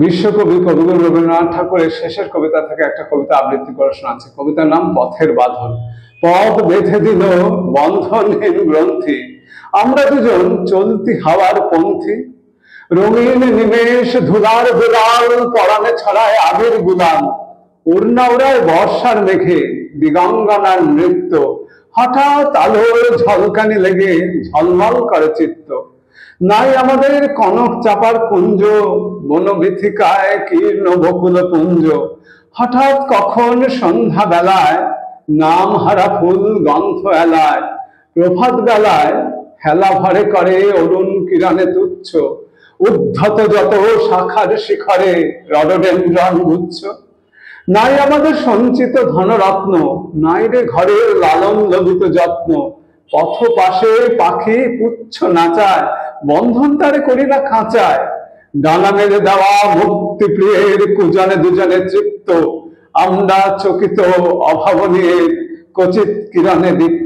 বিশ্বকবি কবিগুরু রবীন্দ্রনাথ ঠাকুরের শেষের কবিতা থেকে একটা কবিতা আবৃত্তি করে শোনাচ্ছে। কবিতার নাম পথের বাঁধন। পথ বেঁধে দিল বন্ধনহীন গ্রন্থি, আমরা দুজন চলতি হাওয়ার পন্থী। রঙিন নিমেষ ধুলার দুলাল, পরাণে ছড়ায় আবির গুলাল। উড়না উড়ায় বর্ষার মেঘে দিগঙ্গনার নৃত্য, হঠাৎ আলোর ঝলকানি লেগে ঝলমল করে চিত্ত। নাই আমাদের কনক চাপার কুঞ্জ, বনবিথিকায় কীর্ণ বকুল পুঞ্জ। হঠাৎ কখন সন্ধ্যা বেলায় নাম হারা ফুল গন্ধ এলায়। প্রভাত বেলায় হেলা ভরে করে অরুণ কিরণে তুচ্ছ, উদ্ধত যত শাখার শিখরে রডোডেনড্রন গুচ্ছ। নাই আমাদের সঞ্চিত ধনরত্ন, নাই রে ঘরের লালন ললিত যত্ন। পথ পাশে পাখি পুচ্ছ নাচায়, বন্ধন তারে করি না খাঁচায়। ডানা মেলে দেওয়া মুক্তি প্রিয়ের কুজনে দুজনে তৃপ্ত, আমরা চকিত অভাবনীয় কচিত কিরণে দীপ্ত।